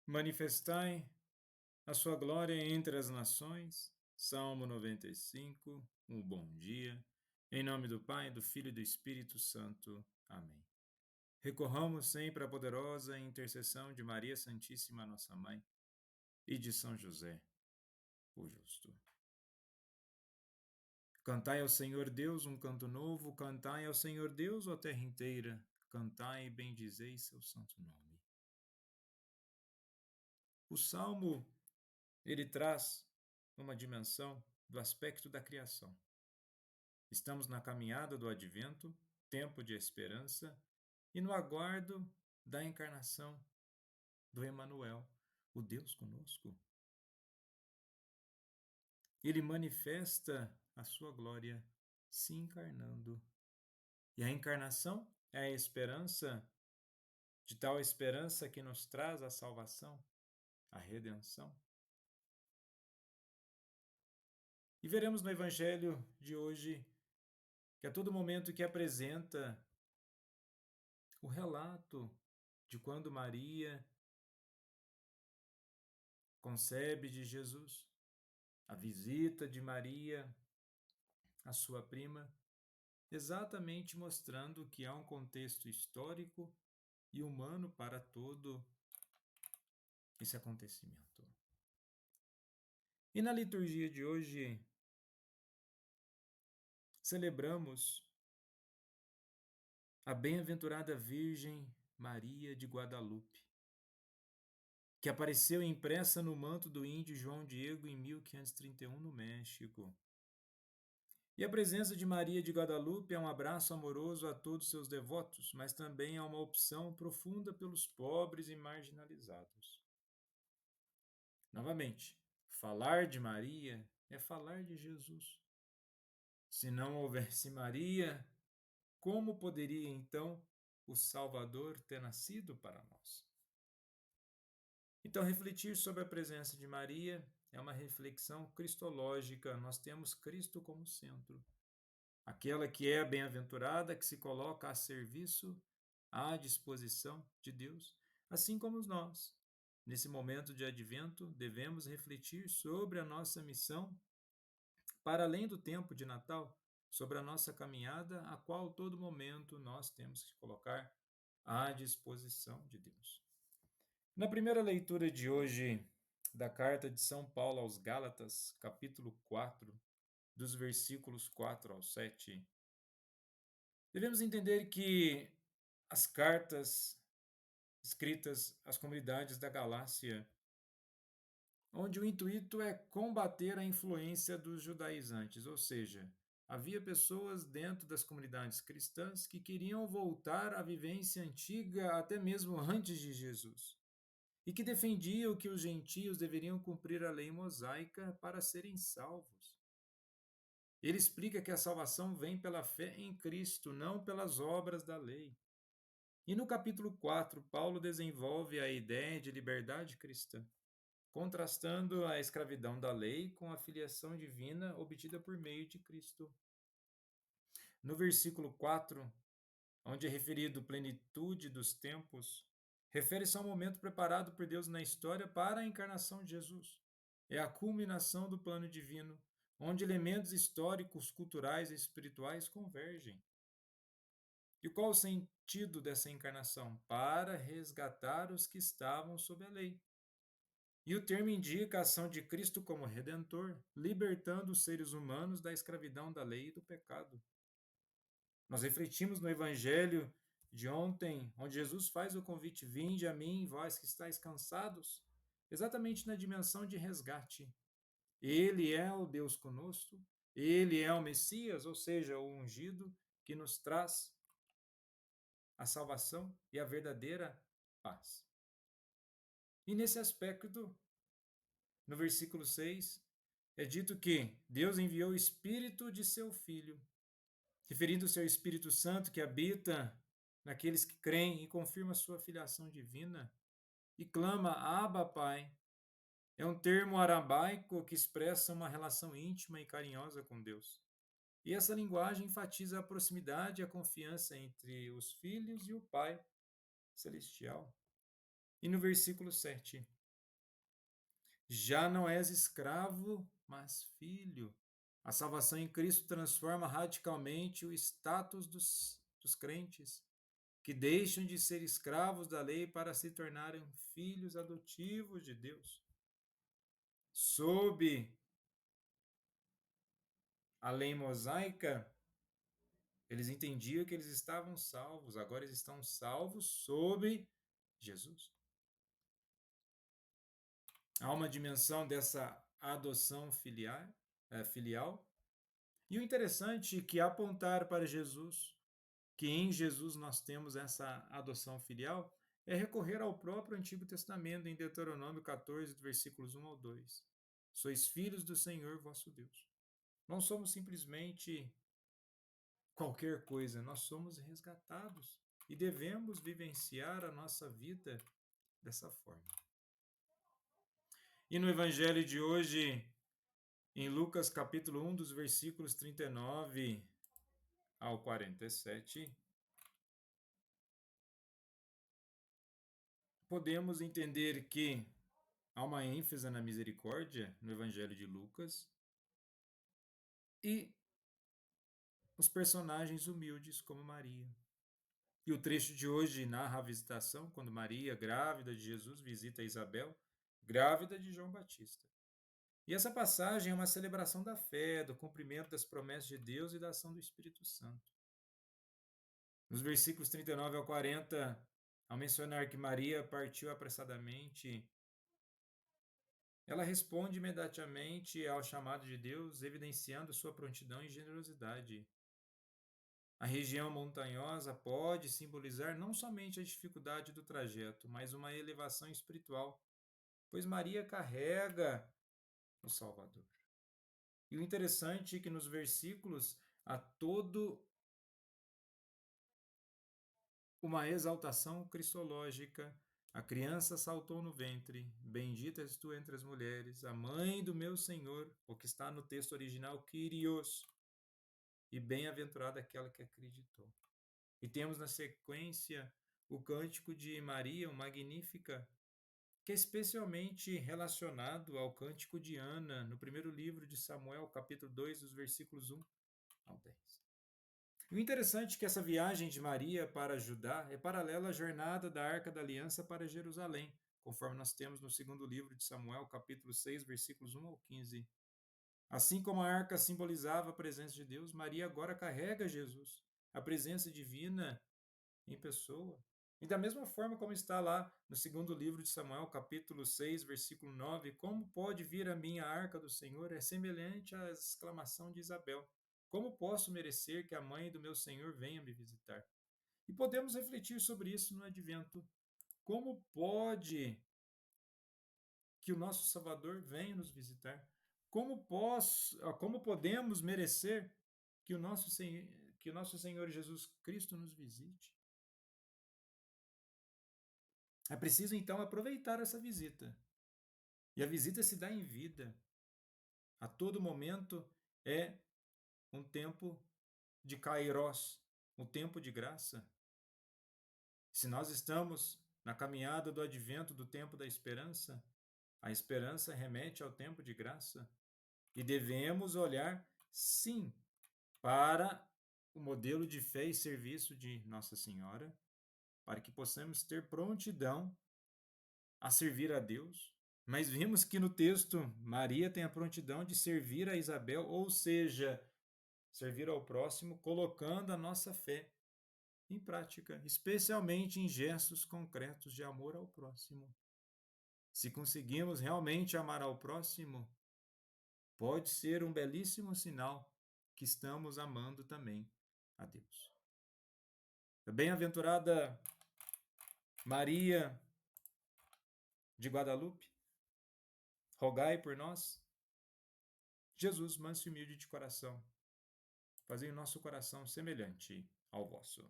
Manifestai a sua glória entre as nações. Salmo 95, um bom dia. Em nome do Pai, do Filho e do Espírito Santo. Amém. Recorramos sempre à poderosa intercessão de Maria Santíssima, nossa Mãe, e de São José, o justo. Cantai ao Senhor Deus um canto novo, cantai ao Senhor Deus, ó terra inteira, cantai e bendizei seu santo nome. O Salmo, ele traz uma dimensão do aspecto da criação. Estamos na caminhada do advento, tempo de esperança, e no aguardo da encarnação do Emanuel, o Deus conosco. Ele manifesta a sua glória se encarnando. E a encarnação é a esperança, de tal esperança que nos traz a salvação, a redenção. E veremos no Evangelho de hoje que a todo momento que apresenta o relato de quando Maria concebe de Jesus, a visita de Maria à sua prima, exatamente mostrando que há um contexto histórico e humano para todo esse acontecimento. E na liturgia de hoje, celebramos a bem-aventurada Virgem Maria de Guadalupe, que apareceu impressa no manto do índio João Diego em 1531 no México. E a presença de Maria de Guadalupe é um abraço amoroso a todos seus devotos, mas também é uma opção profunda pelos pobres e marginalizados. Novamente, falar de Maria é falar de Jesus. Se não houvesse Maria, como poderia então o Salvador ter nascido para nós? Então, refletir sobre a presença de Maria é uma reflexão cristológica. Nós temos Cristo como centro. Aquela que é a bem-aventurada, que se coloca a serviço, à disposição de Deus, assim como nós. Nesse momento de advento, devemos refletir sobre a nossa missão para além do tempo de Natal, sobre a nossa caminhada, a qual todo momento nós temos que colocar à disposição de Deus. Na primeira leitura de hoje da carta de São Paulo aos Gálatas, capítulo 4, dos versículos 4 ao 7, devemos entender que as cartas escritas às comunidades da Galácia, onde o intuito é combater a influência dos judaizantes, ou seja, havia pessoas dentro das comunidades cristãs que queriam voltar à vivência antiga até mesmo antes de Jesus, e que defendiam que os gentios deveriam cumprir a lei mosaica para serem salvos. Ele explica que a salvação vem pela fé em Cristo, não pelas obras da lei. E no capítulo 4, Paulo desenvolve a ideia de liberdade cristã, contrastando a escravidão da lei com a filiação divina obtida por meio de Cristo. No versículo 4, onde é referido plenitude dos tempos, refere-se ao momento preparado por Deus na história para a encarnação de Jesus. É a culminação do plano divino, onde elementos históricos, culturais e espirituais convergem. E qual o sentido dessa encarnação? Para resgatar os que estavam sob a lei. E o termo indica a ação de Cristo como redentor, libertando os seres humanos da escravidão da lei e do pecado. Nós refletimos no Evangelho de ontem, onde Jesus faz o convite: vinde a mim, vós que estáis cansados, exatamente na dimensão de resgate. Ele é o Deus conosco, ele é o Messias, ou seja, o ungido, que nos traz a salvação e a verdadeira paz. E nesse aspecto, no versículo 6, é dito que Deus enviou o Espírito de seu Filho, referindo-se ao Espírito Santo que habita naqueles que creem e confirma sua filiação divina e clama Abba, Pai. É um termo aramaico que expressa uma relação íntima e carinhosa com Deus. E essa linguagem enfatiza a proximidade e a confiança entre os filhos e o Pai celestial. E no versículo 7, Já não és escravo, mas filho. A salvação em Cristo transforma radicalmente o status dos crentes, que deixam de ser escravos da lei para se tornarem filhos adotivos de Deus. Sob a lei mosaica, eles entendiam que eles estavam salvos, agora eles estão salvos sob Jesus. Há uma dimensão dessa adoção filial. E o interessante é que apontar para Jesus, que em Jesus nós temos essa adoção filial, é recorrer ao próprio Antigo Testamento, em Deuteronômio 14, versículos 1 ao 2. Sois filhos do Senhor vosso Deus. Não somos simplesmente qualquer coisa, nós somos resgatados e devemos vivenciar a nossa vida dessa forma. E no Evangelho de hoje, em Lucas capítulo 1, dos versículos 39 ao 47, podemos entender que há uma ênfase na misericórdia no Evangelho de Lucas e os personagens humildes como Maria. E o trecho de hoje narra a visitação quando Maria, grávida de Jesus, visita Isabel, grávida de João Batista. E essa passagem é uma celebração da fé, do cumprimento das promessas de Deus e da ação do Espírito Santo. Nos versículos 39 ao 40, ao mencionar que Maria partiu apressadamente, ela responde imediatamente ao chamado de Deus, evidenciando sua prontidão e generosidade. A região montanhosa pode simbolizar não somente a dificuldade do trajeto, mas uma elevação espiritual, pois Maria carrega o Salvador. E o interessante é que nos versículos há todo uma exaltação cristológica. A criança saltou no ventre, bendita és tu entre as mulheres, a mãe do meu Senhor, o que está no texto original, Kyrios, e bem-aventurada aquela que acreditou. E temos na sequência o cântico de Maria, o Magnífica, que é especialmente relacionado ao cântico de Ana, no primeiro livro de Samuel, capítulo 2, dos versículos 1 ao 10. E o interessante é que essa viagem de Maria para Judá é paralela à jornada da Arca da Aliança para Jerusalém, conforme nós temos no segundo livro de Samuel, capítulo 6, versículos 1 ao 15. Assim como a arca simbolizava a presença de Deus, Maria agora carrega Jesus, a presença divina em pessoa. E da mesma forma como está lá no segundo livro de Samuel, capítulo 6, versículo 9, como pode vir a mim a arca do Senhor? É semelhante à exclamação de Isabel. Como posso merecer que a mãe do meu Senhor venha me visitar? E podemos refletir sobre isso no advento. Como pode que o nosso Salvador venha nos visitar? Como podemos merecer que o nosso Senhor Jesus Cristo nos visite? É preciso então aproveitar essa visita. E a visita se dá em vida. A todo momento é um tempo de kairos, um tempo de graça. Se nós estamos na caminhada do advento do tempo da esperança, a esperança remete ao tempo de graça. E devemos olhar, sim, para o modelo de fé e serviço de Nossa Senhora, para que possamos ter prontidão a servir a Deus. Mas vimos que no texto Maria tem a prontidão de servir a Isabel, ou seja, servir ao próximo, colocando a nossa fé em prática, especialmente em gestos concretos de amor ao próximo. Se conseguimos realmente amar ao próximo, pode ser um belíssimo sinal que estamos amando também a Deus. A bem-aventurada Maria de Guadalupe, rogai por nós. Jesus, manso e humilde de coração, fazei o nosso coração semelhante ao vosso.